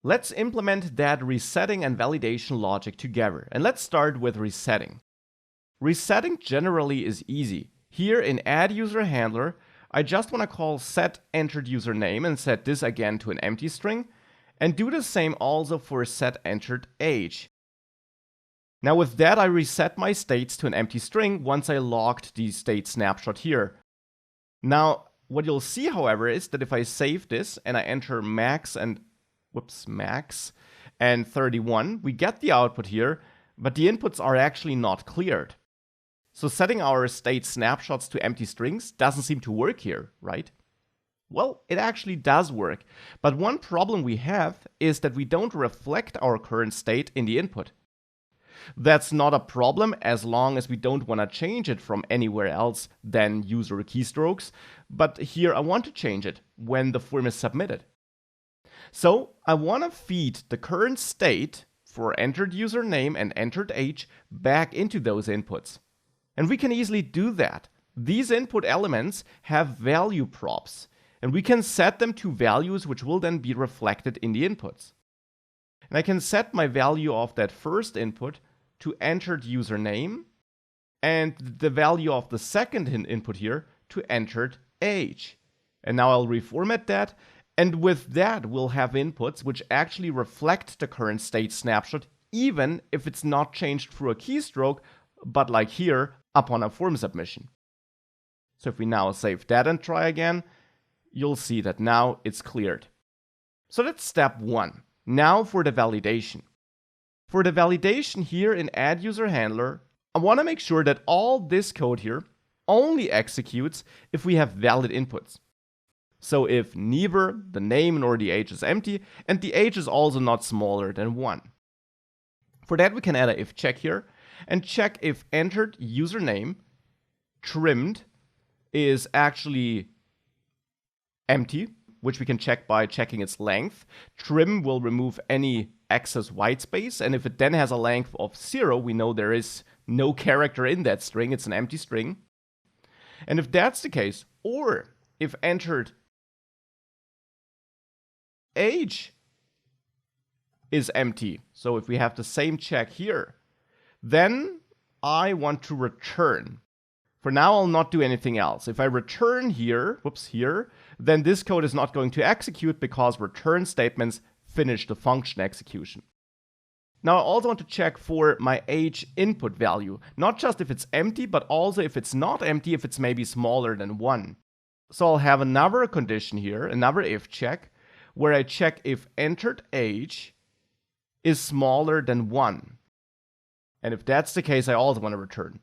Let's implement that resetting and validation logic together. And let's start with resetting. Resetting generally is easy. Here in add user handler, I just want to call set entered username and set this again to an empty string, and do the same also for set entered age. Now with that, I reset my states to an empty string once I logged the state snapshot here. Now what you'll see, however, is that if I save this and I enter max and 31, we get the output here, but the inputs are actually not cleared. So setting our state snapshots to empty strings doesn't seem to work here, right? Well, it actually does work, but one problem we have is that we don't reflect our current state in the input. That's not a problem as long as we don't want to change it from anywhere else than user keystrokes, but here I want to change it when the form is submitted. So I want to feed the current state for entered username and entered age back into those inputs. And we can easily do that. These input elements have value props, and we can set them to values which will then be reflected in the inputs. And I can set my value of that first input to entered username and the value of the second input here to entered age. And now I'll reformat that, and with that we'll have inputs which actually reflect the current state snapshot even if it's not changed through a keystroke, but like here, upon a form submission. So if we now save that and try again, you'll see that now it's cleared. So that's step 1. Now for the validation. For the validation here in add user handler, I want to make sure that all this code here only executes if we have valid inputs. So if neither the name nor the age is empty, and the age is also not smaller than 1. For that we can add a if check here, and check if entered username trimmed is actually empty, which we can check by checking its length. Trim will remove any excess white space, and if it then has a length of 0, we know there is no character in that string, it's an empty string. And if that's the case, or if entered age is empty, so if we have the same check here, then I want to return. For now, I'll not do anything else. If I return here, then this code is not going to execute because return statements finish the function execution. Now I also want to check for my age input value, not just if it's empty, but also if it's not empty, if it's maybe smaller than 1. So I'll have another condition here, another if check, where I check if entered age is smaller than 1. And if that's the case, I also want to return.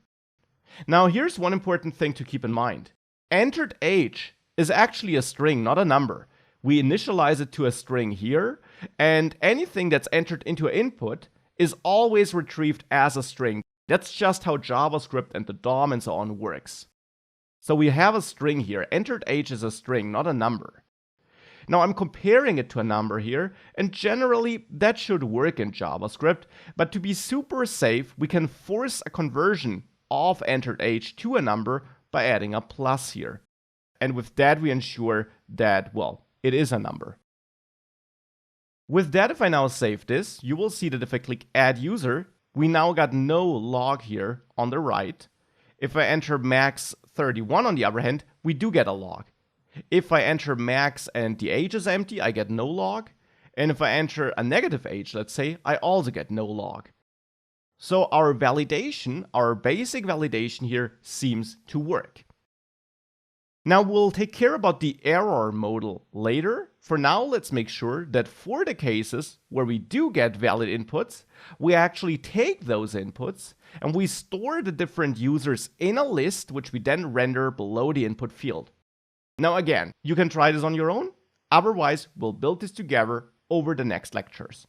Now here's one important thing to keep in mind. Entered age is actually a string, not a number. We initialize it to a string here, and anything that's entered into an input is always retrieved as a string. That's just how JavaScript and the DOM and so on works. So we have a string here. Entered age is a string, not a number. Now I'm comparing it to a number here, and generally that should work in JavaScript, but to be super safe, we can force a conversion of entered age to a number by adding a plus here. And with that we ensure that, well, it is a number. With that, if I now save this, you will see that if I click add user, we now got no log here on the right. If I enter max 31 on the other hand, we do get a log. If I enter max and the age is empty, I get no log. And if I enter a negative age, let's say, I also get no log. So our validation, our basic validation here seems to work. Now we'll take care about the error modal later. For now, let's make sure that for the cases where we do get valid inputs, we actually take those inputs and we store the different users in a list, which we then render below the input field. Now again, you can try this on your own. Otherwise, we'll build this together over the next lectures.